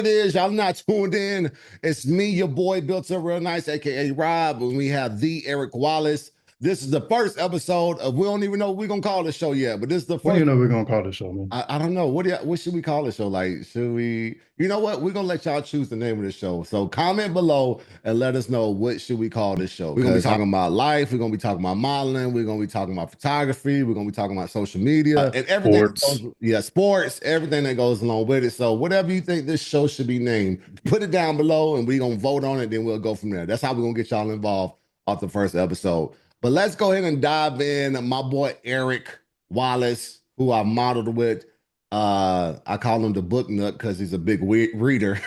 It is. Y'all not tuned in. It's me, your boy, Built Up Real Nice, aka Rob, and we have the Eric Wallace. This is the first episode of we don't even know what we're gonna call the show yet, but this is the What do first. you know we're gonna call the show, man? I don't know. What should we call the show? Like, should we, you know what? We're gonna let y'all choose the name of the show. So comment below and let us know what should we call this show. We're gonna be talking about life, we're gonna be talking about modeling, we're gonna be talking about photography, we're gonna be talking about social media and everything that Sports. goes, yeah, sports, everything that goes along with it. So whatever you think this show should be named, put it down below and we're gonna vote on it, then we'll go from there. That's how we're gonna get y'all involved off the first episode. But let's go ahead and dive in. My boy Eric Wallace, who I modeled with. I call him the book nut because he's a big reader.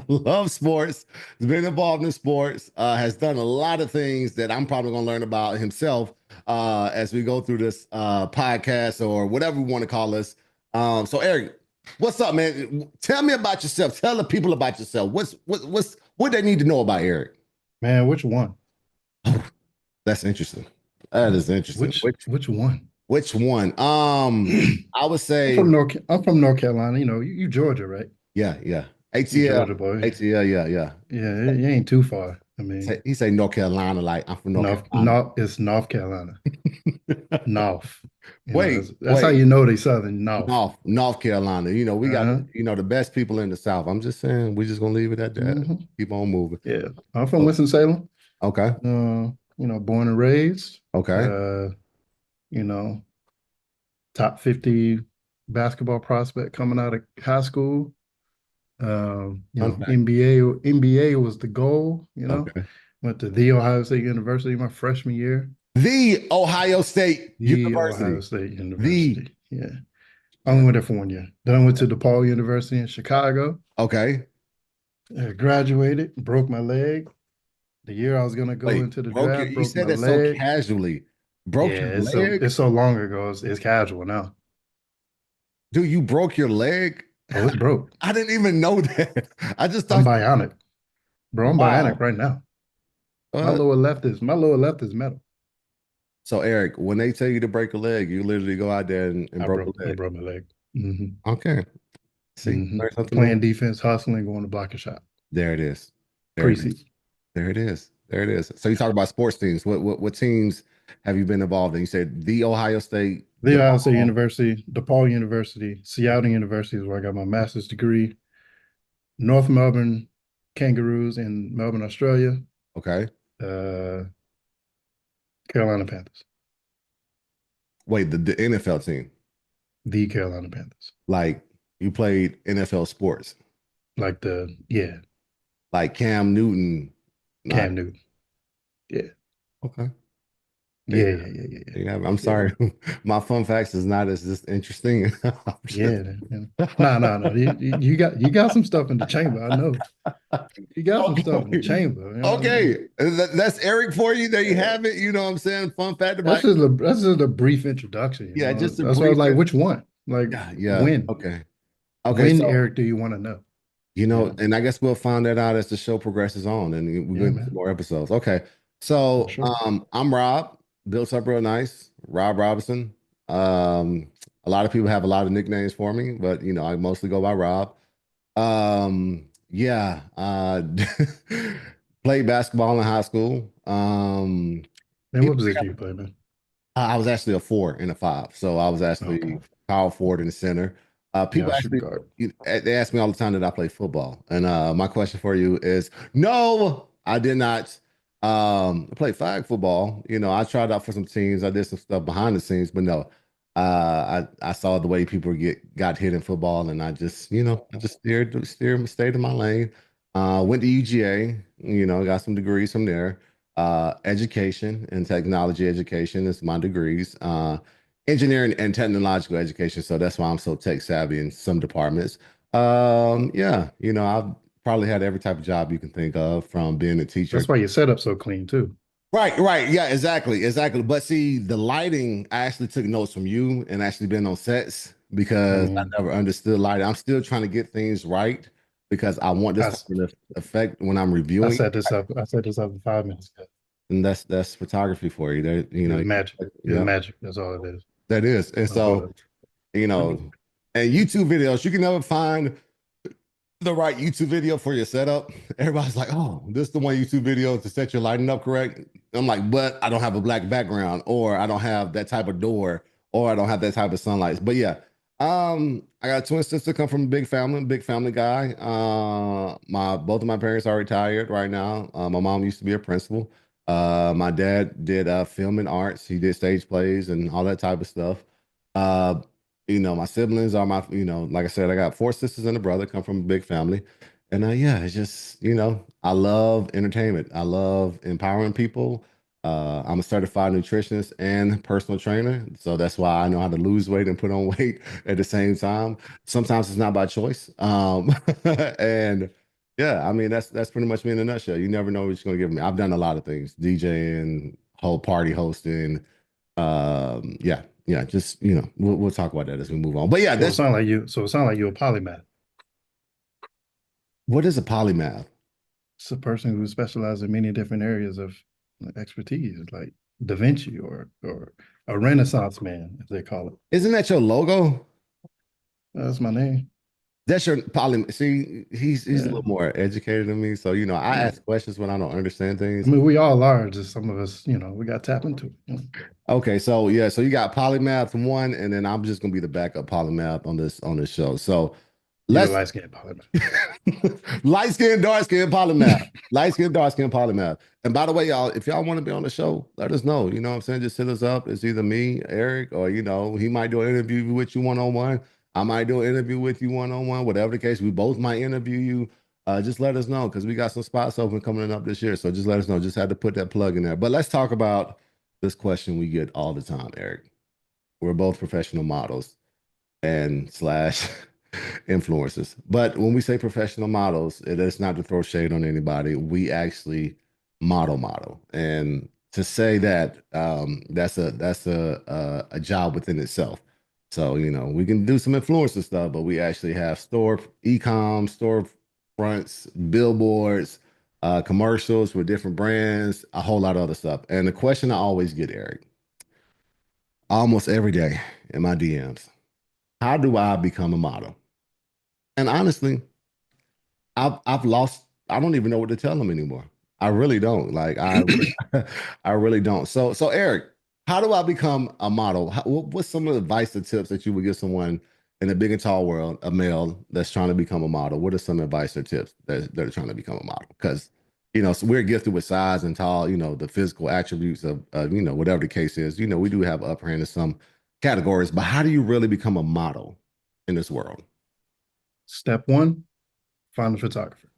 Loves sports. Has been involved in sports. Has done a lot of things that I'm probably gonna learn about himself as we go through this podcast or whatever we want to call this. So Eric, what's up, man? Tell me about yourself. Tell the people about yourself. What they need to know about Eric? Man, which one? That's interesting. That is interesting. Which one? Which one? I would say I'm from North Carolina. You know, you Georgia, right? yeah. You ATL, Georgia boy. ATL, yeah. Yeah, it ain't too far. I mean, He say North Carolina, like I'm from North Carolina. It's North Carolina. North. That's wait. how you know they Southern North. North Carolina. You know, we got the best people in the South. I'm just saying, we're just gonna leave it at that. Keep on moving. Yeah, I'm from Winston-Salem. Okay. Born and raised. Okay. Top 50 basketball prospect coming out of high school. NBA was the goal. Went to the Ohio State University my freshman year. The Ohio State University. Ohio State University. Yeah. I only went there for 1 year. Then I went to DePaul University in Chicago. Okay. Graduated, broke my leg. The year I was going to go into the draft, you said that so casually. Broke your leg? It's so long ago. It's casual now. Dude, you broke your leg? Oh, it's broke. I didn't even know that. I just thought I'm bionic. Bro, I'm bionic right now. My lower left is metal. So Eric, when they tell you to break a leg, you literally go out there and broke a leg. I broke my leg. Okay. See, playing defense, hustling, going to block a shot. There it is. There it is. So you talk about sports teams. What teams have you been involved in? You said the Ohio State. The Ohio State University, DePaul University, Seattle University is where I got my master's degree. North Melbourne Kangaroos in Melbourne, Australia. Okay. Carolina Panthers. Wait, the NFL team? The Carolina Panthers. Like you played NFL sports? Like Like Cam Newton. Cam Newton. Yeah. Okay. Yeah. I'm sorry. My fun facts is not as just interesting. No. You got some stuff in the chamber. I know. You got some stuff in the chamber. Okay. That's Eric for you. There you have it. You know what I'm saying? Fun fact about that's just a brief introduction. Just that's why I was like, which one? Like when? Okay. When, so, Eric, do you want to know? And I guess we'll find that out as the show progresses on and we're going to more episodes. Okay. So I'm Rob. Built Up Real Nice, Rob Robinson. A lot of people have a lot of nicknames for me, but I mostly go by Rob. Played basketball in high school. And what position you play, man? I was actually a 4 and a 5, so I was actually power forward in the center. People they ask me all the time that I play football, and my question for you is, no, I did not. I played flag football. I tried out for some teams. I did some stuff behind the scenes, but no, I saw the way people got hit in football, and I just stayed in my lane. Went to UGA. Got some degrees from there. Education and technology education is my degrees. Engineering and technological education. So that's why I'm so tech savvy in some departments. I've probably had every type of job you can think of, from being a teacher. That's why your setup's so clean too. Right. Yeah, exactly. But see, the lighting, I actually took notes from you and actually been on sets because I never understood lighting. I'm still trying to get things right because I want this effect when I'm reviewing. I set this up in 5 minutes ago. And that's photography for you. It's magic. It's magic. That's all it is. That is. And so, and YouTube videos, you can never find the right YouTube video for your setup. Everybody's like, oh, this is the one YouTube video to set your lighting up correct. I'm like, but I don't have a black background, or I don't have that type of door, or I don't have that type of sunlight. But yeah, I got a twin sister, come from a big family guy. My both of my parents are retired right now. My mom used to be a principal. My dad did film and arts. He did stage plays and all that type of stuff. Uh, my siblings are my, like I said, I got four sisters and a brother, come from a big family. And yeah, it's just, I love entertainment. I love empowering people. I'm a certified nutritionist and personal trainer. So that's why I know how to lose weight and put on weight at the same time. Sometimes it's not by choice. And yeah, I mean, that's pretty much me in a nutshell. You never know what you're gonna give me. I've done a lot of things, DJing, whole party hosting, yeah, just we'll talk about that as we move on. But yeah, So it that's sounds like you. So it sounds like you're a polymath. what is a polymath? It's a person who specializes in many different areas of expertise, like Da Vinci or a Renaissance man, as they call it. Isn't that your logo? That's my name. That's your poly. See, he's a Yeah, little more educated than me, so I yeah. ask questions when I don't understand I things. mean, we all are. Just some of us, we got to tap into it. Okay, so yeah, so you got polymath one, and then I'm just gonna be the backup polymath on this show. So You're the let's light skinned polymath. light skin, dark skin polymath. Light skin, dark skin polymath. And by the way, y'all, if y'all want to be on the show, let us know. You know what I'm saying? Just hit us up. It's either me, Eric, or he might do an interview with you one-on-one. I might do an interview with you one-on-one, whatever the case. We both might interview you. Just let us know because we got some spots open coming up this year. So just let us know. Just had to put that plug in there. But let's talk about this question we get all the time, Eric. We're both professional models and slash influencers. But when we say professional models, it is not to throw shade on anybody. We actually model. And to say that that's a job within itself. So, we can do some influencer stuff, but we actually have store e-com, store fronts, billboards, commercials with different brands, a whole lot of other stuff. And the question I always get, Eric, almost every day in my DMs, how do I become a model? And honestly, I've lost. I don't even know what to tell them anymore. I really don't. Like I really don't. So Eric, how do I become a model? What's some of the advice or tips that you would give someone in the big and tall world, a male that's trying to become a model? What are some advice or tips that are trying to become a model? Because so we're gifted with size and tall. The physical attributes of whatever the case is. We do have upper hand in some categories, but how do you really become a model in this world? Step one, find a photographer.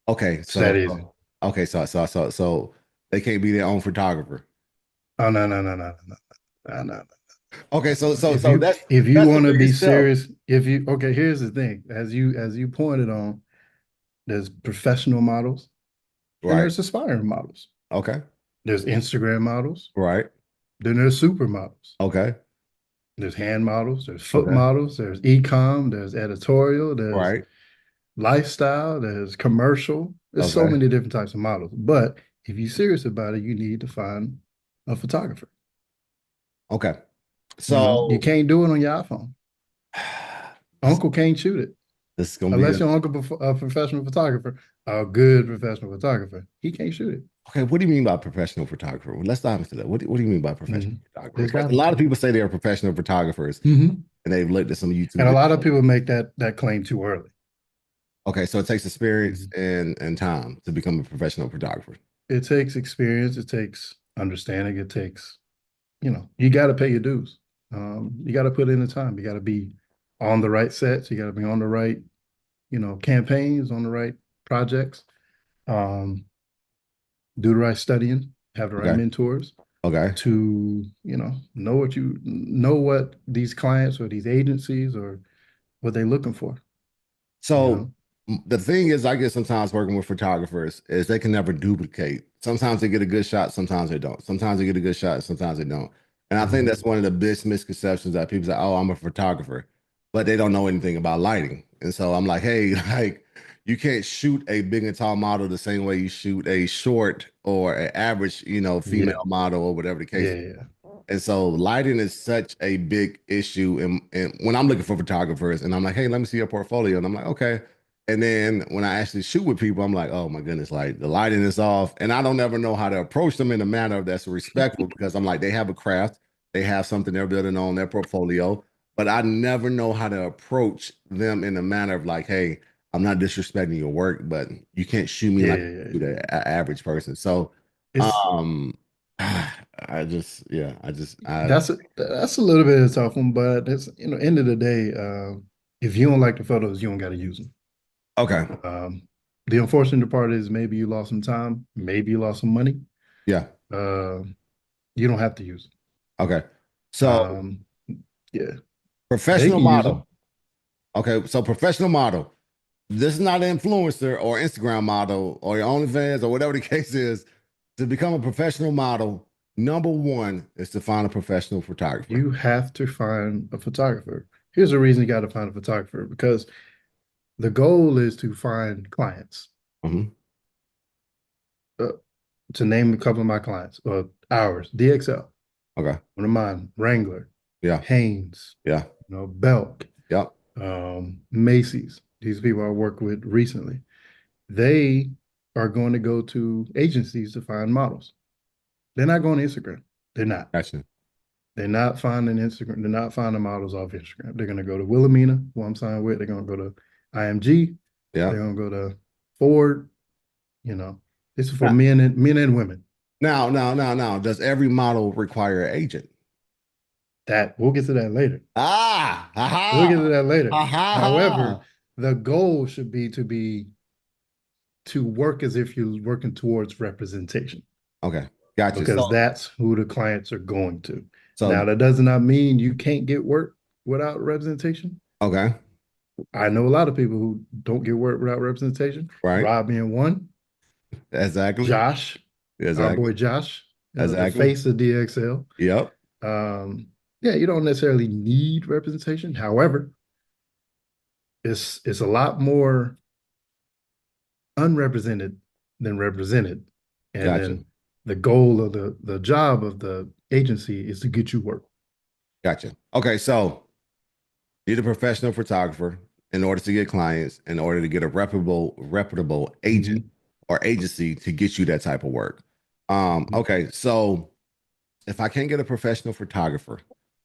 Okay, It's that easy. so they can't be their own photographer. Oh no, no, no, no, no, no, no, no. Okay, so so If so you that's if you that's the want to be biggest step. serious, if you okay, here's the thing. As you pointed on, there's professional models and Right. there's aspiring models. Okay. There's Instagram models. Right. Then there's supermodels. Okay. There's hand models. There's foot Okay. models. There's e-com. There's editorial. There's Right. lifestyle. There's commercial. There's so Okay. many different types of models. But if you're serious about it, you need to find a photographer. Okay. You So can't do it on your iPhone. this, Uncle can't shoot it this is gonna be unless your uncle a professional photographer, a good professional photographer. He can't shoot it. okay. What do you mean by professional photographer? Well, let's dive into that. What do you mean by professional photographer? There's Because got a to lot of be. people say they're professional photographers and they've looked at some YouTube And a videos. lot of people make that claim too early. Okay, so it takes experience Mhm. and time to become a professional photographer. It takes experience. It takes understanding. It takes, you got to pay your dues. You got to put in the time. You got to be on the right sets. You got to be on the right, campaigns, on the right projects. Um, do the right studying. Have the right Okay. mentors Okay. to, know what these clients or these agencies or what they're looking for. You So know. the thing is, I get sometimes working with photographers is they can never duplicate. Sometimes they get a good shot, sometimes they don't. Sometimes they get a good shot, sometimes they don't. And I think Mhm. that's one of the biggest misconceptions that people say, "Oh, I'm a photographer," but they don't know anything about lighting. And so I'm like, "Hey, like, you can't shoot a big and tall model the same way you shoot a short or an average, Yeah, female model or whatever the case yeah, is. yeah. And so lighting is such a big issue. And when I'm looking for photographers and I'm like, hey, let me see your portfolio. And I'm like, okay. And then when I actually shoot with people, I'm like, oh my goodness, like the lighting is off. And I don't ever know how to approach them in a manner that's respectful because I'm like, they have a craft, they have something they're building on their portfolio, but I never know how to approach them in a manner of like, hey, I'm not disrespecting your work, but you can't shoot me Yeah, like yeah, yeah, you yeah. do the average person. So, It's um, I just, yeah, I, that's a little bit of a tough one, but it's end of the day, if you don't like the photos, you don't got to use them. okay, The unfortunate part is maybe you lost some time, maybe you lost some money. yeah, Uh, you don't have to use okay. them. So, Yeah, they professional can use them. model. Okay, so professional model. This is not an influencer or Instagram model or your OnlyFans or whatever the case is. To become a professional model, number one is to find a professional photographer. You have to find a photographer. Here's the reason you got to find a photographer because the goal is to find clients. Hmm. Uh, to name a couple of my clients, ours, DXL, Okay. one of mine, Wrangler, Yeah. Haynes, Yeah. Belk, Yep. Macy's. These people I work with recently. They are going to go to agencies to find models. They're not going to Instagram. They're not. Gotcha. They're not finding Instagram. They're not finding models off Instagram. They're going to go to Wilhelmina, who I'm signed with. They're going to go to IMG. Yeah. They're going to go to Ford. You know, this is for Now, men and women. now, does every model require an agent? That we'll get to that later. Ah, ha We'll get to ha, that later. ha ha However, ha. the goal should be to work as if you're working towards representation Okay, gotcha. because that's who the clients are going to. Now, So, that does not mean you can't get work without representation. okay, I know a lot of people who don't get work without representation. right, Rob being one, exactly, Josh, our exactly, boy Josh, the exactly. face of DXL. Yep, Yeah, you don't necessarily need representation. However, it's a lot more unrepresented than represented. And gotcha, then the goal of the job of the agency is to get you work. gotcha. Okay, so need a professional photographer in order to get clients, in order to get a reputable agent Mm-hmm. or agency to get you that type of work. Mm-hmm. Okay, so if I can't get a professional photographer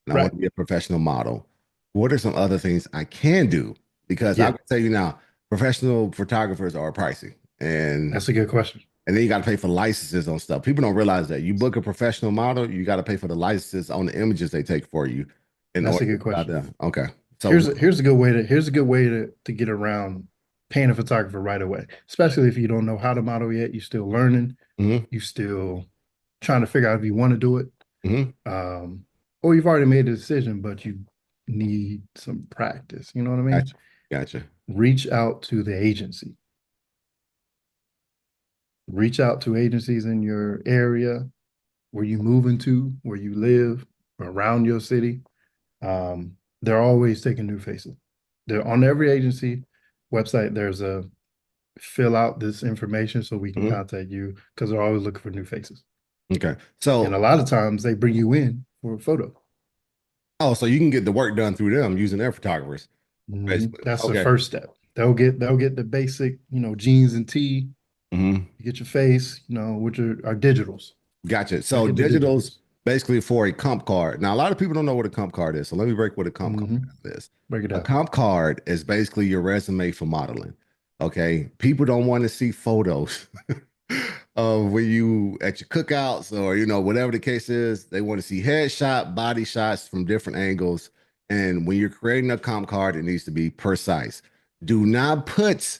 and I want Right. to be a professional model, what are some other things I can do? Because I Yeah, can tell you now, professional photographers are pricey, that's a good question. and then you got to pay for licenses on stuff. People don't realize that you book a professional model, you got to pay for the licenses on the images they take for you in That's a order to good put out question. there. Okay, so Here's a good way to get around paying a photographer right away, especially if you don't know how to model yet. You're still learning. mhm, You still trying to figure out if you want to do it. mhm, Um, or you've already made a decision, but you need some practice. You know what I mean? gotcha, gotcha, Reach out to the agency. Reach out to agencies in your area, where you move into, where you live, around your city. They're always taking new faces. They're on every agency website. There's a fill out this information so we can mhm. contact you because they're always looking for new faces. Okay. And a So, lot of times they bring you in for a photo. oh, so you can get the work done through them using their photographers, basically. That's the Okay. first step. They'll get the basic, jeans and tee. Mhm. You get your face, which are digitals. Gotcha. I So get the digital's digitals. basically for a comp card. Now, a lot of people don't know what a comp card is. So let me break what a comp card Mm-hmm. is. Break it A down. comp card is basically your resume for modeling. Okay. People don't want to see photos of when you at your cookouts or whatever the case is. They want to see headshot, body shots from different angles. And when you're creating a comp card, it needs to be precise. Do not put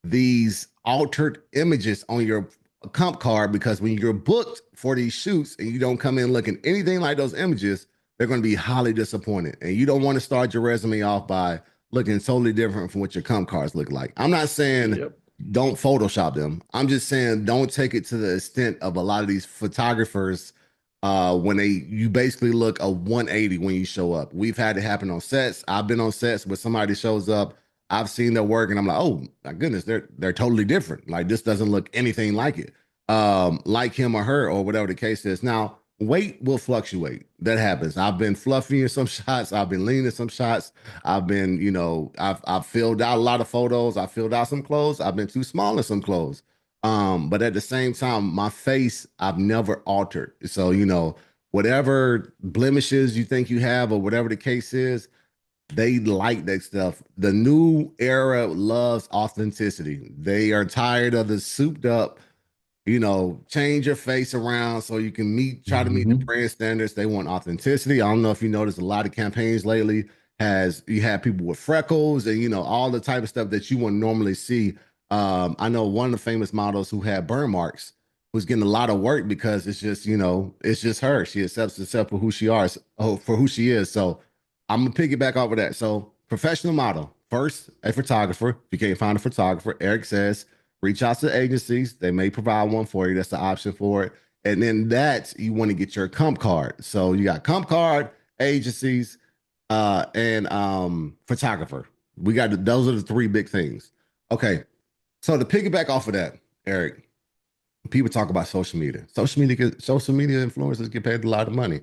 these altered images on your comp card because when you're booked for these shoots and you don't come in looking anything like those images, they're going to be highly disappointed. And you don't want to start your resume off by looking totally different from what your comp cards look like. I'm not saying Yep. don't Photoshop them. I'm just saying don't take it to the extent of a lot of these photographers when you basically look a 180 when you show up. We've had it happen on sets. I've been on sets where somebody shows up. I've seen their work and I'm like, oh my goodness, they're totally different. Like this doesn't look anything like it. Like him or her or whatever the case is. Now, weight will fluctuate. That happens. I've been fluffy in some shots. I've been lean in some shots. I've been, I've filled out a lot of photos. I filled out some clothes. I've been too small in some clothes. But at the same time, my face, I've never altered. So, whatever blemishes you think you have or whatever the case is, they like that stuff. The new era loves authenticity. They are tired of the souped up, change your face around so you can try to meet the Hmm. brand standards. They want authenticity. I don't know if you noticed a lot of campaigns lately you have people with freckles and all the type of stuff that you wouldn't normally see. I know one of the famous models who had burn marks was getting a lot of work because it's just her. She accepts herself for who she is, for who she is. So I'm gonna piggyback off of that. So professional model first, a photographer. If you can't find a photographer, Eric says reach out to agencies. They may provide one for you. That's the option for it. And then you want to get your comp card. So you got comp card, agencies, and photographer. Those are the three big things. Okay. So to piggyback off of that, Eric, people talk about social media. Social media influencers get paid a lot of money,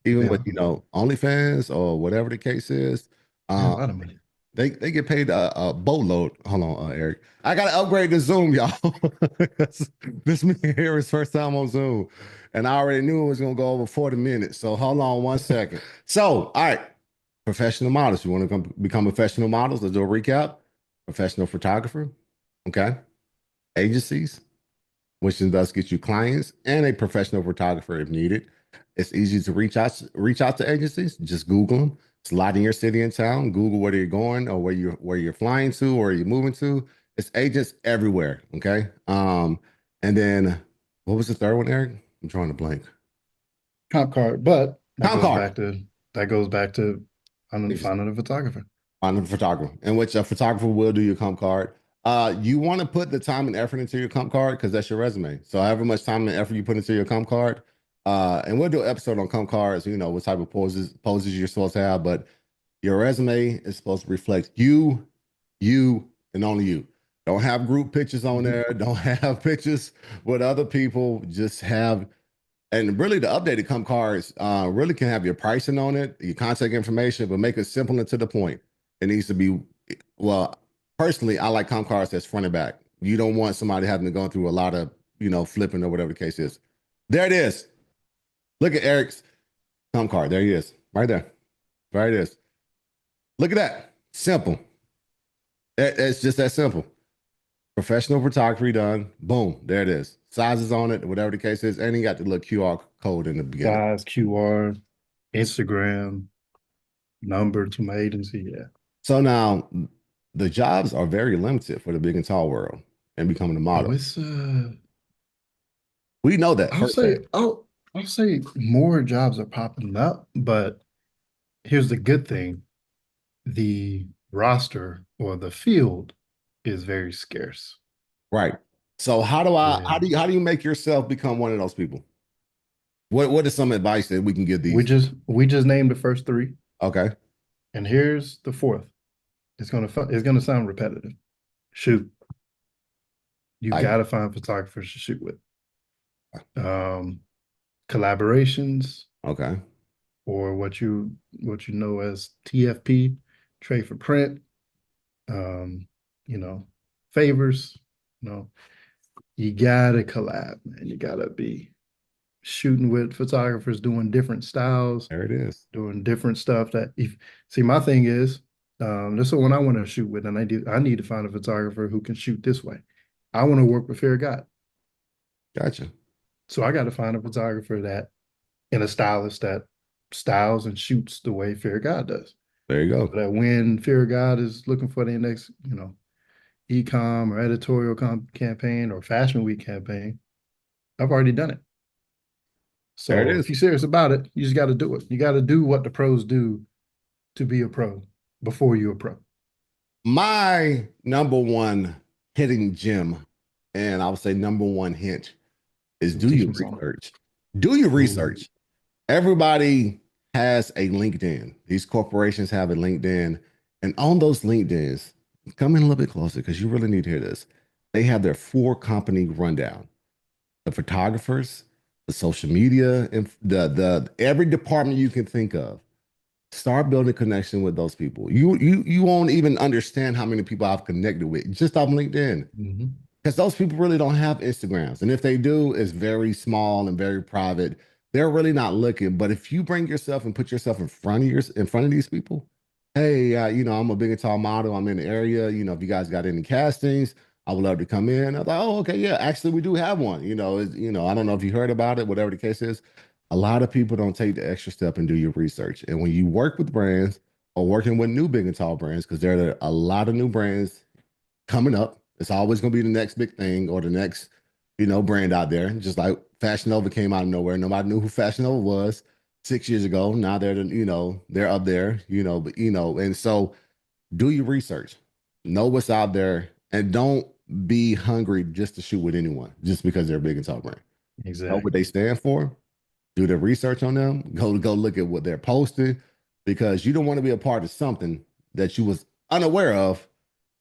even with Yeah, OnlyFans or whatever the case is. yeah, a Um, lot of money. they get paid a boatload. Hold on, Eric. I gotta upgrade to Zoom, y'all. This me here is first time on Zoom, and I already knew it was gonna go over 40 minutes. So hold on one second. So, all right, professional models. You want to become professional models? Let's do a recap. Professional photographer. Okay. Agencies, which thus gets you clients and a professional photographer if needed. It's easy to reach out to agencies. Just Google them. Slide in your city and town. Google where you're going or where you're flying to or you're moving to. It's agents everywhere. Okay. And then what was the third one, Eric? I'm drawing a blank. Comp card, but Comp card. that goes back to Agency. finding a photographer. On a photographer, in which a photographer will do your comp card. You want to put the time and effort into your comp card because that's your resume. So however much time and effort you put into your comp card, and we'll do an episode on comp cards. What type of poses you're supposed to have, but your resume is supposed to reflect you, and only you. Don't have group pictures on Mhm. there. Don't have pictures with other people. Just have and really, the updated comp cards really can have your pricing on it, your contact information, but make it simple and to the point. It needs to be, well, personally, I like comp cards that's front and back. You don't want somebody having to go through a lot of, flipping or whatever the case is. There it is. Look at Eric's comp card. There he is. Right there. There it is. Look at that. Simple. It's just that simple. Professional photography done. Boom. There it is. Sizes on it, whatever the case is. And he got the little QR code in the beginning. Size, QR, Instagram, number to my agency. Yeah. So now the jobs are very limited for the big and tall world and becoming a Oh, model. it's We know that I'll firsthand. say I'll say more jobs are popping up, but here's the good thing. The roster or the field is very scarce. Right. So And how do you make yourself become one of those people? What is some advice that we can give these? we just named the first three, Okay. and here's the fourth. It's gonna sound repetitive. Shoot, you I gotta find photographers to shoot with. Um, Collaborations okay. or what you know as TFP, trade for print. Um, you know, favors. You know, you gotta collab, man. You gotta be shooting with photographers doing different styles, There it is. doing different stuff. That if see, my thing is, this is one I want to shoot with, and I need to find a photographer who can shoot this way. I want to work with Fair God, Gotcha. so I got to find a photographer that and a stylist that styles and shoots the way Fair God does. There you So go. that when Fear of God is looking for the next, e-com or editorial campaign or fashion week campaign, I've already done it. There it So if is. you're serious about it, you just got to do it. You got to do what the pros do to be a pro before you're a pro. My number one hitting gem, and I would say number one hint is do Teach your me something. research. Do your Ooh, research. Everybody has a LinkedIn. These corporations have a LinkedIn. And on those LinkedIns, come in a little bit closer because you really need to hear this. They have their four company rundown: the photographers, the social media, and the every department you can think of. Start building connection with those people. You won't even understand how many people I've connected with just off LinkedIn. Mm-hmm. Because those people really don't have Instagrams. And if they do, it's very small and very private. They're really not looking. But if you bring yourself and put yourself in front of these people, hey, I'm a big and tall model. I'm in the area. If you guys got any castings, I would love to come in. I thought, oh, okay, yeah, actually, we do have one. I don't know if you heard about it, whatever the case is. A lot of people don't take the extra step and do your research. And when you work with brands or working with new big and tall brands, because there are a lot of new brands coming up. It's always going to be the next big thing or the next, brand out there. Just like Fashion Nova came out of nowhere. Nobody knew who Fashion Nova was 6 years ago. Now they're up there, and so do your research, know what's out there, and don't be hungry just to shoot with anyone just because they're a big and tall brand. Know what Exactly. they stand for. Do the research on them. Go look at what they're posting because you don't want to be a part of something that you was unaware of,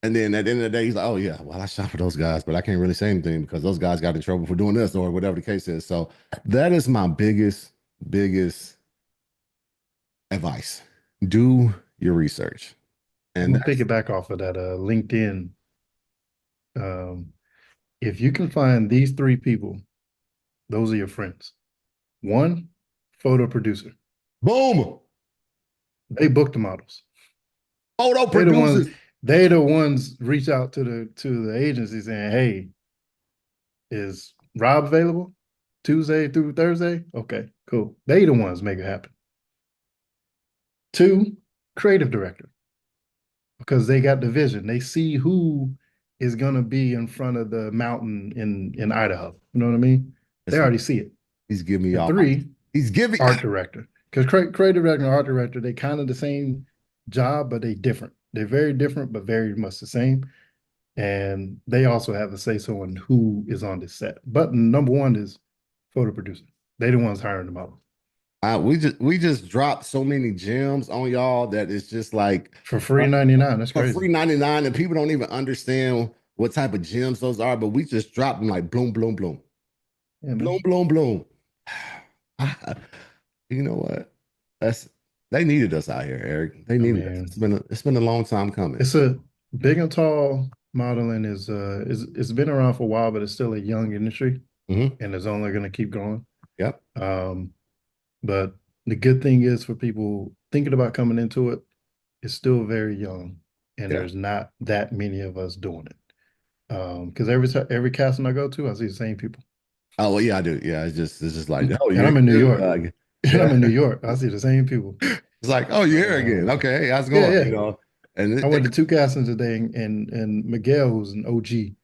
and then at the end of the day, he's like, oh, yeah, well, I shot for those guys, but I can't really say anything because those guys got in trouble for doing this or whatever the case is. So that is my biggest advice. Do your research. I'm And gonna pick that's it back off of that LinkedIn. Um, if you can find these three people, those are your friends. One, photo producer. boom. They book the models. Photo They the ones, producers. they the ones reach out to the agency saying, hey, is Rob available Tuesday through Thursday? Okay, cool. They the ones make it happen. Two, creative director, because they got the vision. They see who is gonna be in front of the mountain in Idaho. You know what I mean? They Listen, already see it. he's giving me And all my, three, he's giving, art director. Because creative director and art director, they kind of the same job, but they different. They're very different, but very much the same. And they also have a say so on who is on this set. But number one is photo producer. They the ones hiring the models we just dropped so many gems on y'all that it's just like for free 99. That's for free crazy. 99 and people don't even understand what type of gems those are, but we just dropped them like bloom, bloom, bloom. Yeah, man. Bloom, bloom, bloom. You know what? That's they needed us out here, Eric. They I needed us. mean, It's been a long time coming. it's a big and tall modeling is it's been around for a while, but it's still a young industry Hmm. and it's only going to keep growing. Yep. Um, but the good thing is for people thinking about coming into it, it's still very young, and Yeah. there's not that many of us doing it. Because every casting I go to, I see the same people. Oh well, yeah, I do. Yeah, it's just like, oh, And you're I'm in New here. York. And I'm Yeah. in New York. I see the same people. It's like, oh, you're here again. Um, Okay, hey, how's it yeah, going? yeah. And I went to two castings today, and Miguel, who's an OG,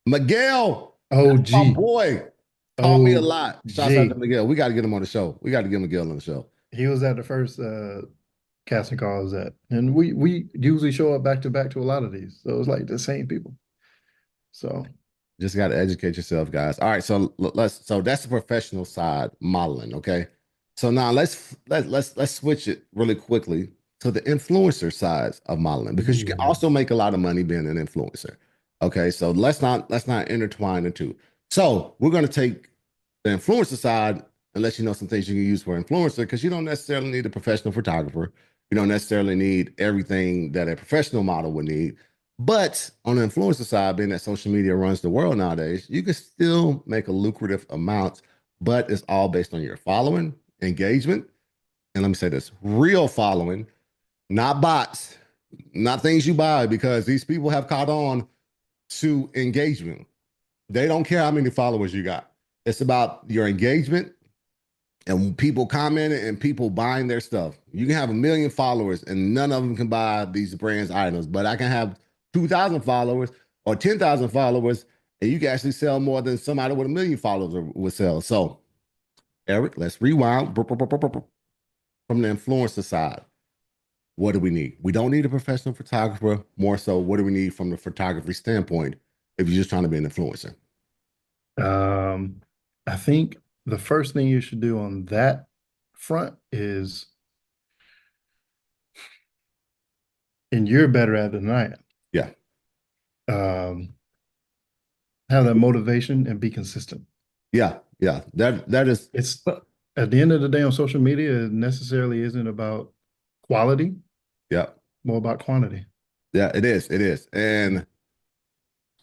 Miguel, that's my OG, boy. Taught me a lot. Shouts out to OG. Miguel. We got to get him on the show. We got to get Miguel on the show. He was at the first casting call I was at, and we usually show up back to back to a lot of these, so it's like the same people. So Just got to educate yourself, guys. All right, so so that's the professional side modeling, okay? So now let's switch it really quickly to the influencer side of modeling because you can ooh, also make a lot of money being an influencer. Okay, so let's not intertwine the two. So we're going to take the influencer side and let you know some things you can use for influencer because you don't necessarily need a professional photographer. You don't necessarily need everything that a professional model would need. But on the influencer side, being that social media runs the world nowadays, you can still make a lucrative amount, but it's all based on your following, engagement, and let me say this real following, not bots, not things you buy, because these people have caught on to engagement. They don't care how many followers you got. It's about your engagement and people commenting and people buying their stuff. You can have 1 million followers and none of them can buy these brands items, but I can have 2,000 followers or 10,000 followers and you can actually sell more than somebody with 1 million followers would sell. So, Eric, let's rewind from the influencer side. What do we need? We don't need a professional photographer. More so, what do we need from the photography standpoint if you're just trying to be an influencer? um, I think the first thing you should do on that front is, and you're better at it than I Yeah. am, have that motivation and be consistent. Yeah. Yeah, that is. It's at the end of the day on social media, it necessarily isn't about quality, Yeah, more about quantity. yeah, it is. It is. And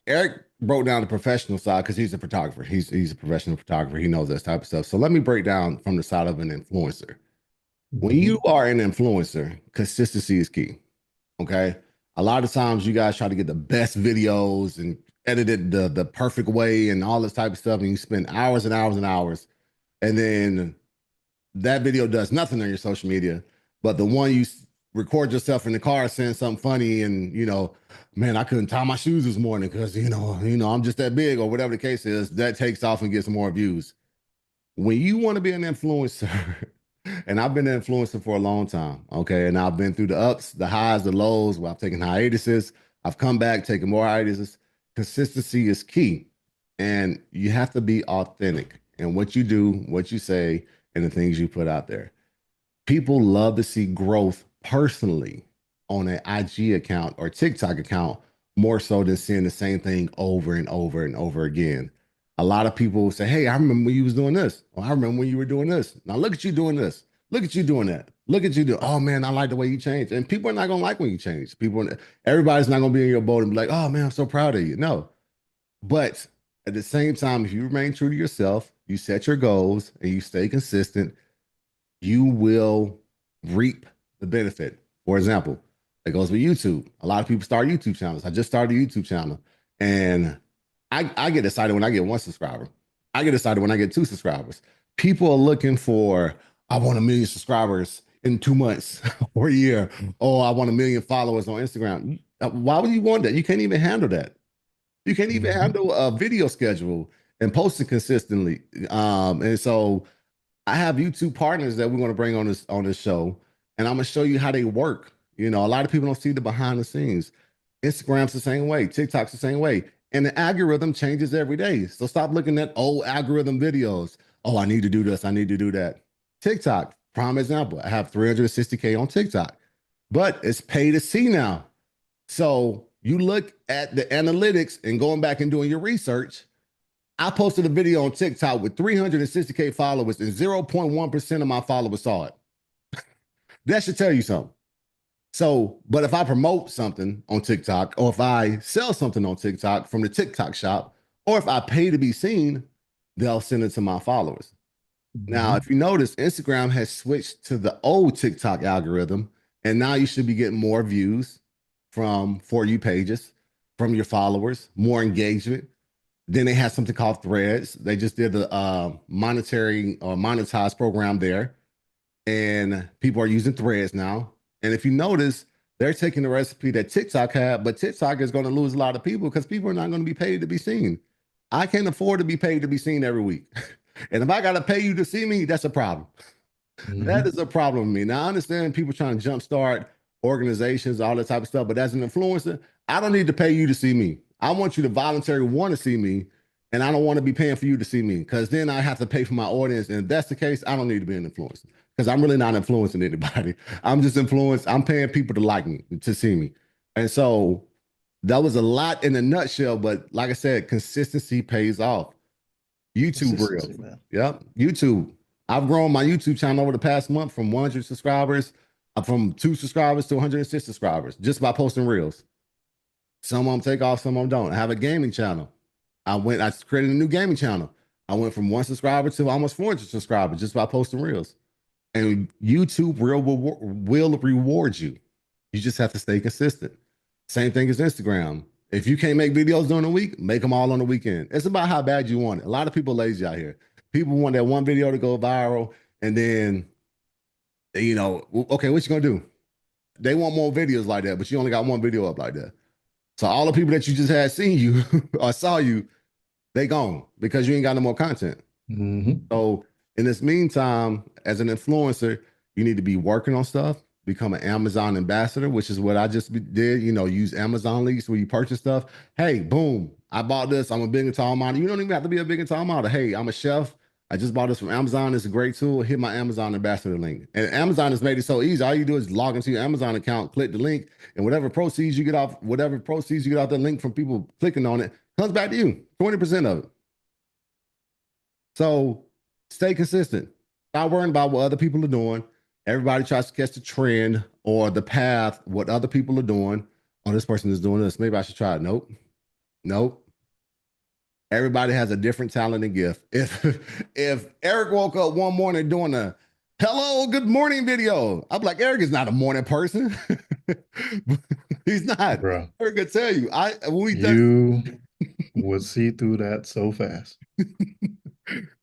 Eric broke down the professional side because he's a photographer. He's a professional photographer. He knows this type of stuff. So let me break down from the side of an influencer. When you Mhm. are an influencer, consistency is key. Okay. A lot of times you guys try to get the best videos and edit it the perfect way and all this type of stuff, and you spend hours and hours and hours, and then that video does nothing on your social media, but the one you record yourself in the car saying something funny and man, I couldn't tie my shoes this morning because I'm just that big or whatever the case is, that takes off and gets more views. When you want to be an influencer, and I've been an influencer for a long time, okay, and I've been through the ups, the highs, the lows, where I've taken hiatuses, I've come back, taken more hiatuses. Consistency is key, and you have to be authentic in what you do, what you say, and the things you put out there. People love to see growth personally on an IG account or TikTok account more so than seeing the same thing over and over and over again. A lot of people say, "Hey, I remember when you was doing this. Or I remember when you were doing this. Now look at you doing this. Look at you doing that. Look at you do. Oh man, I like the way you changed." And people are not gonna like when you change. Everybody's not gonna be in your boat and be like, "Oh man, I'm so proud of you." No, but at the same time, if you remain true to yourself, you set your goals and you stay consistent, you will reap the benefit. For example, it goes with YouTube. A lot of people start YouTube channels. I just started a YouTube channel, and I get excited when I get one subscriber. I get excited when I get two subscribers. People are looking for, I want 1 million subscribers in 2 months or a year. Oh, I want 1 million followers on Instagram. Why would you want that? You can't even handle that. You can't even Mhm. handle a video schedule and post it consistently. And so I have YouTube partners that we're going to bring on this show, and I'm going to show you how they work. A lot of people don't see the behind the scenes. Instagram's the same way, TikTok's the same way, and the algorithm changes every day. So stop looking at old algorithm videos. Oh, I need to do this. I need to do that. TikTok, prime example. I have 360K on TikTok, but it's pay to see now. So you look at the analytics and going back and doing your research. I posted a video on TikTok with 360K followers, and 0.1% of my followers saw it. That should tell you something. So, but if I promote something on TikTok, or if I sell something on TikTok from the TikTok shop, or if I pay to be seen, they'll send it to my followers. Now, Mhm. if you notice, Instagram has switched to the old TikTok algorithm, and now you should be getting more views from For You pages, from your followers, more engagement. Then they had something called Threads. They just did the monetary or monetized program there, and people are using Threads now. And if you notice, they're taking the recipe that TikTok had, but TikTok is going to lose a lot of people because people are not going to be paid to be seen. I can't afford to be paid to be seen every week. And if I got to pay you to see me, that's a problem. That Mhm. is a problem with me. Now, I understand people trying to jumpstart organizations, all that type of stuff, but as an influencer, I don't need to pay you to see me. I want you to voluntarily want to see me, and I don't want to be paying for you to see me because then I have to pay for my audience. And if that's the case, I don't need to be an influencer because I'm really not influencing anybody. I'm just influenced. I'm paying people to like me, to see me. And so that was a lot in a nutshell, but like I said, consistency pays off. YouTube Consistency, Reels. man. Yep. YouTube. I've grown my YouTube channel over the past month from 100 subscribers, from 2 subscribers to 106 subscribers just by posting Reels. Some of them take off, some of them don't. I have a gaming channel. I created a new gaming channel. I went from 1 subscriber to almost 400 subscribers just by posting Reels. And YouTube will reward you. You just have to stay consistent. Same thing as Instagram. If you can't make videos during the week, make them all on the weekend. It's about how bad you want it. A lot of people lazy out here. People want that one video to go viral, and then okay, what you gonna do? They want more videos like that, but you only got one video up like that. So all the people that you just had seen you or saw you, they gone because you ain't got no more content. Mhm. So in this meantime, as an influencer, you need to be working on stuff, become an Amazon ambassador, which is what I just did. Use Amazon links where you purchase stuff. Hey, boom, I bought this. I'm a big and tall model. You don't even have to be a big and tall model. Hey, I'm a chef. I just bought this from Amazon. It's a great tool. Hit my Amazon ambassador link. And Amazon has made it so easy. All you do is log into your Amazon account, click the link, and whatever proceeds you get off the link from people clicking on it, comes back to you. 20% of it. So stay consistent. Stop worrying about what other people are doing. Everybody tries to catch the trend or the path, what other people are doing. Oh, this person is doing this. Maybe I should try it. Nope. Nope. Everybody has a different talent and gift. If Eric woke up one morning doing a hello, good morning video, I'm like, Eric is not a morning person. He's not. Bro, Eric could tell you. I when we done, you would see through that so fast.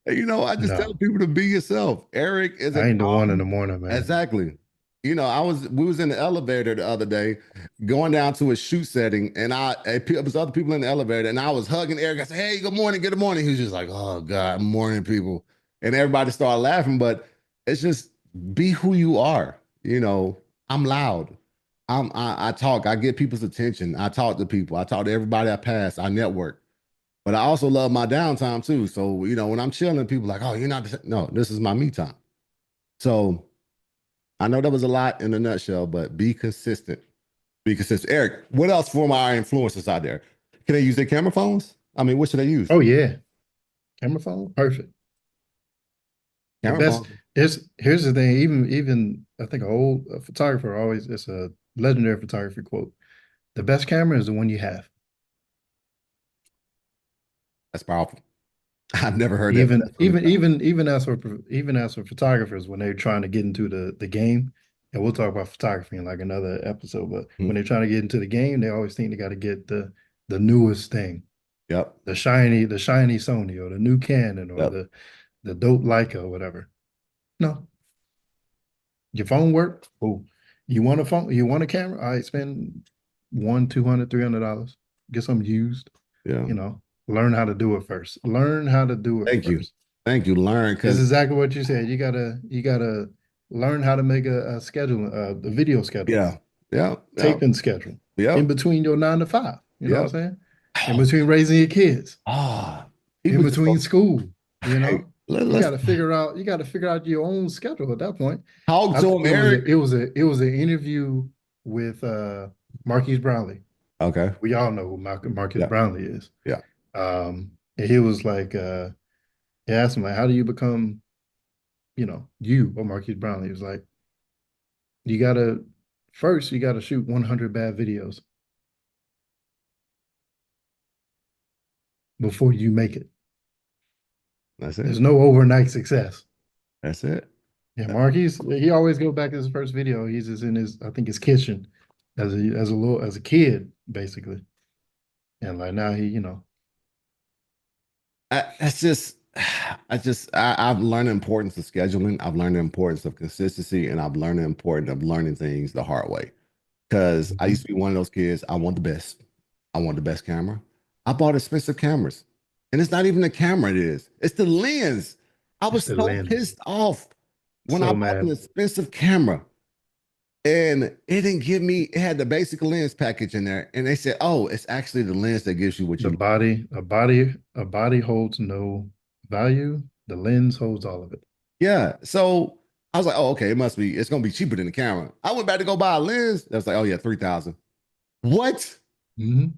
I just tell No, people to be yourself. Eric is a I ain't the one in calm. the morning, man. Exactly. We was in the elevator the other day, going down to a shoot setting, and there was other people in the elevator, and I was hugging Eric. I said, "Hey, good morning, good morning." He was just like, "Oh God, morning, people," and everybody started laughing. But it's just be who you are. I'm loud. I talk. I get people's attention. I talk to people. I talk to everybody I pass. I network. But I also love my downtime too. So when I'm chilling, people are like, "Oh, you're not." No, this is my me time. So I know that was a lot in a nutshell, but be consistent. Be consistent. Eric, what else for our influencers out there? Can they use their camera phones? I mean, what should they use? Oh yeah, camera phone, perfect. The Camera best. phones. Here's the thing. Even I think a photographer always, it's a legendary photography quote. The best camera is the one you have. That's powerful. I've never heard that said Even so many even times. even even as for photographers, when they're trying to get into the game, and we'll talk about photography in like another episode, but when Mhm. they're trying to get into the game, they always think they got to get the newest thing, Yep. the shiny Sony or the new Canon or Yep. the dope Leica or whatever. No, your phone work. Oh, you want a phone? You want a camera? I spend one, $200, $300. Get something used. Yeah. You know, learn how to do it first. Learn how to do it Thank you. first. Thank you. Learn It's because exactly what you said. You gotta learn how to make a schedule, a video schedule, yeah. Yeah. Yeah. taping schedule in Yep. between your 9 to 5. You know what I'm Yep. saying? In between raising your kids, Ah, in people just between go, school, you hey, know, you let's got to figure out. You got to figure out your own schedule at that point. talk to him, It was Eric. an interview with Marquise Brownlee. Okay. We all know who Marcus Yeah. Brownlee is. Yeah. And he was like, he asked him like, how do you become, you or Marquise Brownlee? He was like, you gotta first you gotta shoot 100 bad videos before you make it. That's There's it. no overnight success. That's it. Yeah, Marquise, he always go back to his first video. He's just in his, I think, his kitchen as a kid, basically. And like now That's just, I've learned the importance of scheduling. I've learned the importance of consistency, and I've learned the importance of learning things the hard way. Because I Mhm. used to be one of those kids. I want the best. I want the best camera. I bought expensive cameras, and it's not even the camera. It's the lens. I It's was the so lens. pissed off when I So bought an mad. expensive camera, and it didn't give me. It had the basic lens package in there, and they said, "Oh, it's actually the lens that gives you what you The need." body, a body holds no value. The lens holds all of it. Yeah. So I was like, oh, okay, it's gonna be cheaper than the camera. I went back to go buy a lens. That was like, oh yeah, 3,000. What? Mhm.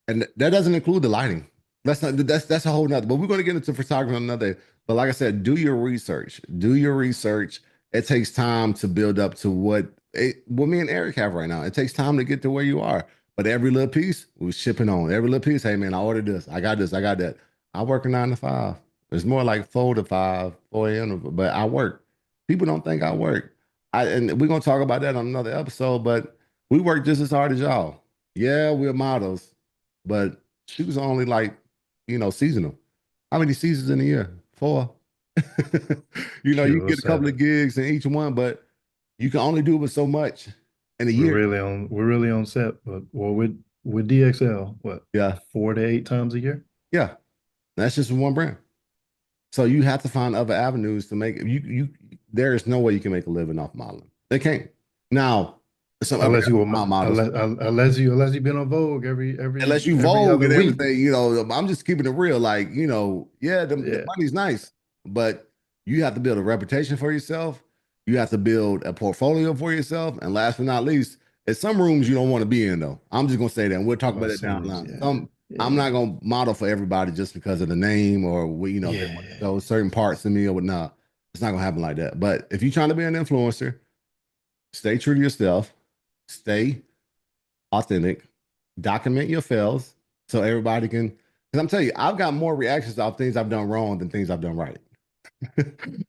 And that doesn't include the lighting. That's a whole nother. But we're gonna get into photography on another day. But like I said, do your research. Do your research. It takes time to build up to what me and Eric have right now. It takes time to get to where you are. But every little piece, we're shipping on. Every little piece, hey man, I ordered this. I got this. I got that. I work a 9 to 5. It's more like 4 to 5, 4 a.m. But I work. People don't think I work. And we're gonna talk about that on another episode. But we work just as hard as y'all. Yeah, we're models, but she was only like, seasonal. How many seasons in a year? 4. You Shoot, get a what's couple that? of gigs in each one, but you can only do it so much in a year. We're really on set, but well with DXL, what, Yeah, 4 to 8 times a year? yeah. That's just one brand. So you have to find other avenues to make you. There is no way you can make a living off modeling. They can't. Now, some other Unless you were models, unless you've been on Vogue every unless you every Vogue other and week. everything, I'm just keeping it real. Like, yeah, the Yeah. money's nice, but you have to build a reputation for yourself. You have to build a portfolio for yourself. And last but not least, there's some rooms you don't want to be in, though. I'm just gonna say that. And we'll talk about Well, it down the some rooms, line. yeah. I'm Yeah. not gonna model for everybody just because of the name or they want to Yeah. show certain parts of me or whatnot. It's not gonna happen like that. But if you're trying to be an influencer, stay true to yourself, stay authentic, document your fails so everybody can. Because I'm telling you, I've got more reactions off things I've done wrong than things I've done right.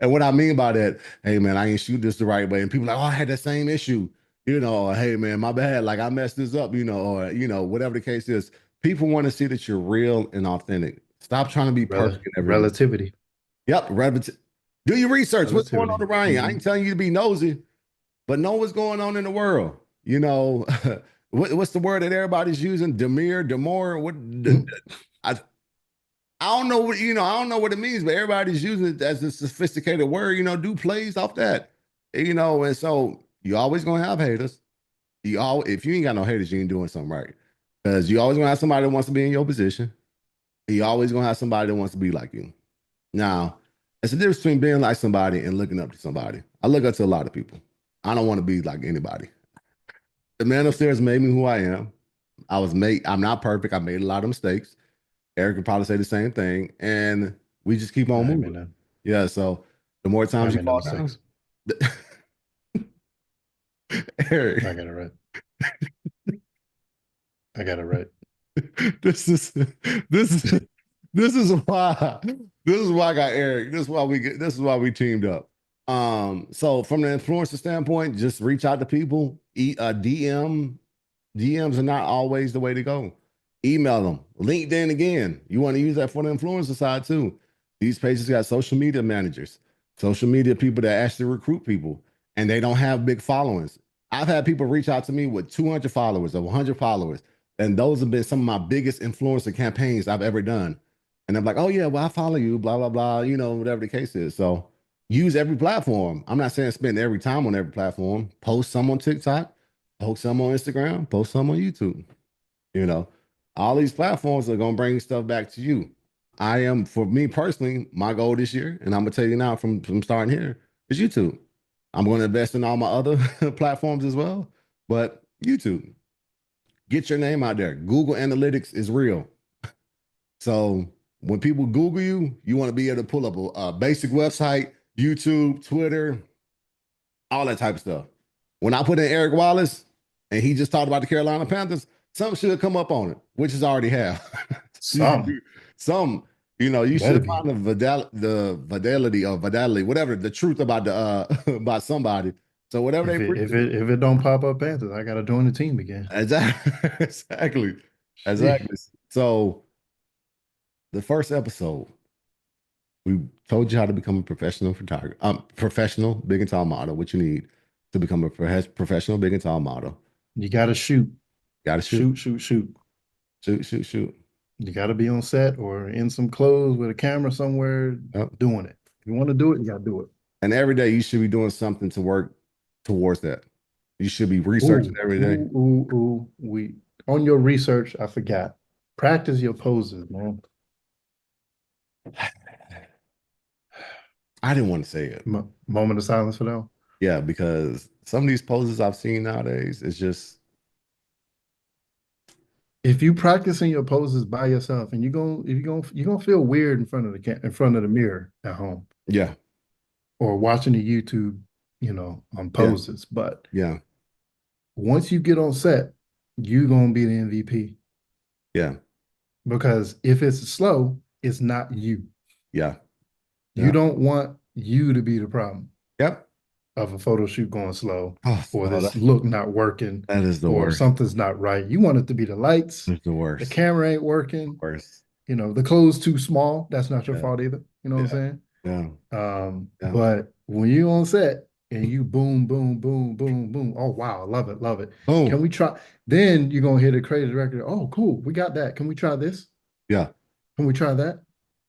And what I mean by that, hey man, I ain't shoot this the right way. And people are like, oh, I had that same issue, or hey man, my bad, like I messed this up, or whatever the case is. People want to see that you're real and authentic. Stop trying to be perfect in every day. Relativity. Yep, do your research. What's going on Relativity. around you? I ain't telling you to be nosy, but know what's going on in the world. What's the word that everybody's using? Demure. What? I I don't know what I don't know what it means, but everybody's using it as a sophisticated word. Do plays off that. And so you always gonna have haters. If you ain't got no haters, you ain't doing something right. Because you always gonna have somebody that wants to be in your position. You always gonna have somebody that wants to be like you. Now, it's a difference between being like somebody and looking up to somebody. I look up to a lot of people. I don't want to be like anybody. The man upstairs made me who I am. I'm not perfect. I made a lot of mistakes. Eric could probably say the same thing, and we just keep on I mean moving. that. Yeah. So the more I times you made no fall down, mistakes. I Eric, got it right. I got it right. this is this is this is why I got Eric. This is why we teamed up. So from the influencer standpoint, just reach out to people. DMs are not always the way to go. Email them. LinkedIn again. You want to use that for the influencer side too. These pages got social media managers, social media people that actually recruit people, and they don't have big followings. I've had people reach out to me with 200 followers or 100 followers, and those have been some of my biggest influencer campaigns I've ever done. And I'm like, oh yeah, well I follow you, blah blah blah, whatever the case is. So use every platform. I'm not saying spend every time on every platform. Post some on TikTok, post some on Instagram, post some on YouTube. You know, all these platforms are gonna bring stuff back to you. For me personally, my goal this year, and I'm gonna tell you now from starting here, is YouTube. I'm gonna invest in all my other platforms as well, but YouTube, get your name out there. Google Analytics is real. So when people Google you, you want to be able to pull up a basic website, YouTube, Twitter, all that type of stuff. When I put in Eric Wallace and he just talked about the Carolina Panthers, something should come up on it, which is already have. You can Some do some, you better should be. find the fidelity, whatever, the truth about the about somebody. So whatever they preach, If it don't pop up Panthers, I gotta join the team again. exactly, exactly, Sheesh. exactly. So the first episode, we told you how to become a professional photographer, professional big and tall model. What you need to become a professional big and tall model. You gotta shoot. Got to shoot, Shoot, shoot, shoot. shoot, shoot, shoot. You gotta be on set or in some clothes with a camera somewhere Yep. doing it. If you want to do it, you gotta do it. And every day you should be doing something to work towards that. You should be researching Ooh, every day. ooh, ooh, ooh. We on your research, I forgot. Practice your poses, man. I didn't want to say it. Moment of silence for them. Yeah, because some of these poses I've seen nowadays, it's just, If you practicing your poses by yourself, and you're gonna feel weird in front of in front of the mirror at home yeah, or watching the YouTube, on yeah, poses. But yeah, once you get on set, you're gonna be the MVP yeah, because if it's slow, it's not you. yeah, You yeah. don't want you to be the problem Yep. of a photo shoot going slow Oh, or oh, this look not working that is the or worst. something's not right. You want it to be the lights, It's the the worst. camera ain't working, Worst. the clothes too small. That's not your Yeah, fault either. You know what I'm yeah, saying? yeah, yeah. But when you on set and you boom, boom, boom, boom, boom. Oh wow, love it, love it. Can Boom. we try? Then you're gonna hear the creative director. Oh, cool, we got that. Can we try this? Yeah, Can we try that? yeah,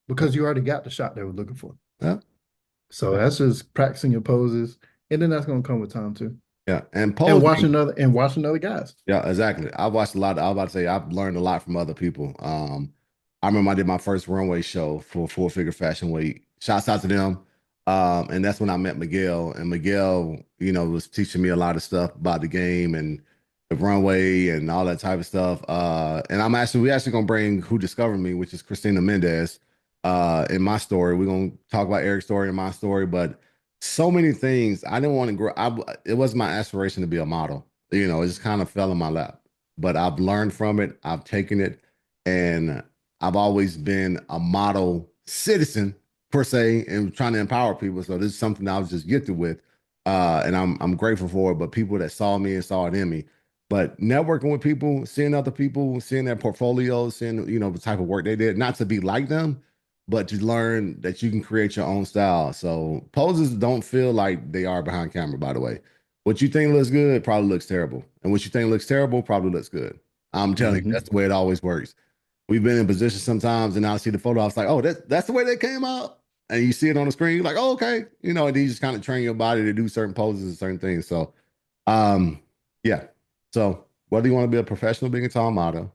Because you already got the shot they were looking for. yeah, So yeah. that's just practicing your poses, and then that's gonna come with time too. Yeah. And And posing. watching other guys. Yeah, exactly. I've watched a lot. I was about to say I've learned a lot from other people. I remember I did my first runway show for Full Figure Fashion Week. Shouts out to them. And that's when I met Miguel. And Miguel, was teaching me a lot of stuff about the game. And the runway and all that type of stuff. And we actually gonna bring Who Discovered Me, which is Christina Mendez, in my story. We're gonna talk about Eric's story and my story, but so many things I didn't want to grow. It was my aspiration to be a model. It just kind of fell in my lap. But I've learned from it, I've taken it, and I've always been a model citizen per se, and trying to empower people. So this is something I was just gifted with. And I'm grateful for it. But people that saw me and saw it in me, but networking with people, seeing other people, seeing their portfolios, seeing the type of work they did, not to be like them, but to learn that you can create your own style. So poses don't feel like they are behind camera, by the way. What you think looks good probably looks terrible. And what you think looks terrible probably looks good. I'm telling you, Mm-hmm. that's the way it always works. We've been in positions sometimes and I see the photo, I was like, oh, that's the way they came out. And you see it on the screen, you're like, oh, okay. And then you just kind of train your body to do certain poses and certain things. So um, yeah. So whether you want to be a professional big and tall model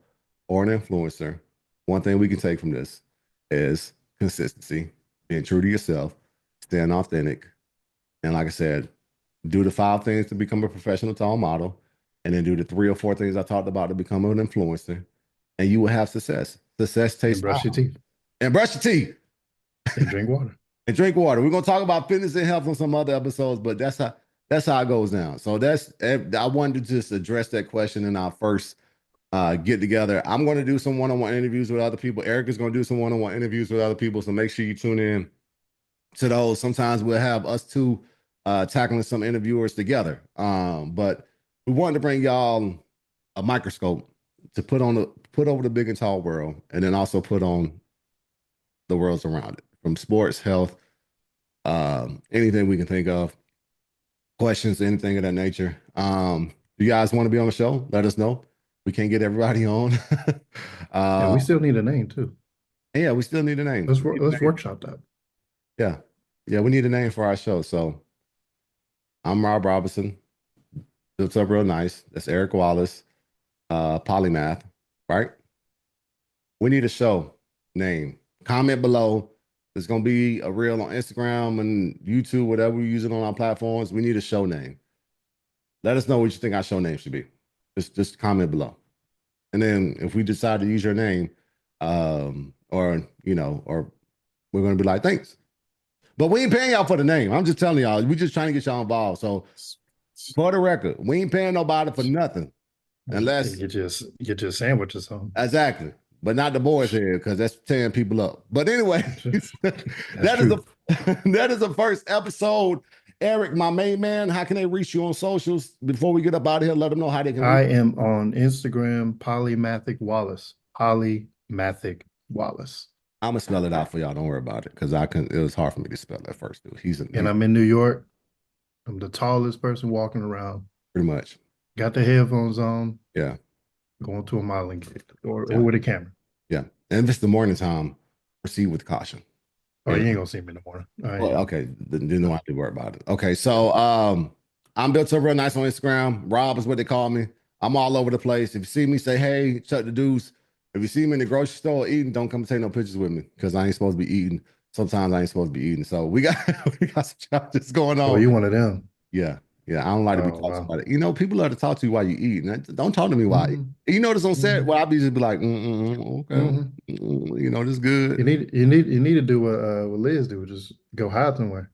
or an influencer, one thing we can take from this is consistency, being true to yourself, staying authentic, and like I said, do the 5 things to become a professional tall model, and then do the 3 or 4 things I talked about to become an influencer, and you will have success. Success And takes brush your time. teeth And brush your teeth and drink water. and drink water. We're gonna talk about fitness and health on some other episodes, but that's how it goes down. So I wanted to just address that question in our first get together. I'm going to do some one-on-one interviews with other people. Eric is going to do some one-on-one interviews with other people. So make sure you tune in to those. Sometimes we'll have us two tackling some interviewers together. But we wanted to bring y'all a microscope to put over the big and tall world, and then also put on the worlds around it, from sports, health, anything we can think of, questions, anything of that nature. You guys want to be on the show? Let us know. We can't get everybody on. And we still need a name too. Yeah, we still need a name. Let's workshop that. Yeah. Yeah, we need a name for our show. So I'm Rob Robinson. Built up real nice. That's Eric Wallace, Polymath, right? We need a show name. Comment below. There's gonna be a reel on Instagram and YouTube, whatever we use it on our platforms. We need a show name. Let us know what you think our show name should be. Just comment below. And then if we decide to use your name, or we're gonna be like, thanks. But we ain't paying y'all for the name. I'm just telling y'all, we just trying to get y'all involved. So for the record, we ain't paying nobody for nothing. Unless Get your sandwiches home. exactly. But not the boys here, because that's tearing people up. But anyway, that is true. that is the first episode. Eric, my main man, how can they reach you on socials before we get up out of here? Let them know how they can I reach. am on Instagram, Polymathic Wallace. Polymathic Wallace. I'm gonna spell it out for y'all. Don't worry about it, because it was hard for me to spell that first. And I'm in New York. I'm the tallest person walking around. pretty much. Got the headphones on, Yeah. going to a modeling gig or Yeah. with a camera. Yeah. And if it's the morning time, proceed with caution. Oh, Yeah. you ain't gonna see me in the morning. All right. Well, okay. Then you don't have to worry about it. Okay. So I'm built up real nice on Instagram. Rob is what they call me. I'm all over the place. If you see me, say hey, Chuck the Deuce. If you see me in the grocery store eating, don't come take no pictures with me, because I ain't supposed to be eating. Sometimes I ain't supposed to be eating. So we got some challenges going Oh, on. you one of them. Yeah. Yeah. I don't like to be Oh, talking wow. about it. People love to talk to you while you eat. And don't talk to me while I eat. Mhm. You notice on set, Mhm. well, I'll be just be like, okay. Mhm. This good. You need to do what Liz do, just go hide somewhere.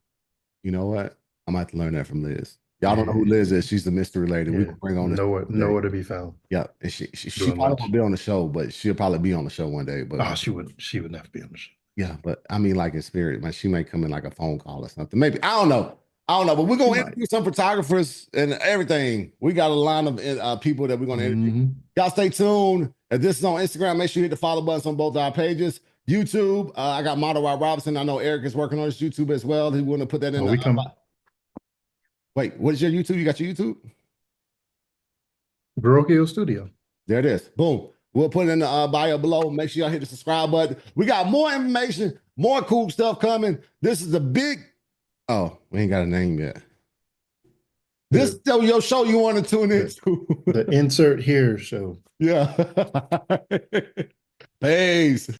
You know what? I might have to learn that from Liz. Y'all don't know who Liz is. She's the mystery lady. We're Yeah, gonna bring her on the show one day. nowhere to be found. Yeah. And she Doing probably lunch. won't be on the show, but she'll probably be on the show one day. But Oh, she would never be on the show. yeah, but I mean, like in spirit, man, she may come in like a phone call or something. Maybe. I don't know. But we're She gonna might. interview some photographers and everything. We got a line of people that we're gonna interview. Mhm. Y'all stay tuned. If this is on Instagram, make sure you hit the follow buttons on both our pages. YouTube, I got Model Rob Robinson. I know Eric is working on his YouTube as well. He want to put that in Oh, the. we come Wait, what is your YouTube? You got your YouTube? Parochial Studio. There it is. Boom. We'll put it in the bio below. Make sure y'all hit the subscribe button. We got more information, more cool stuff coming. This is a big. Oh, we ain't got a name yet. This is your show you want to tune into. The insert here show. Yeah. Peace.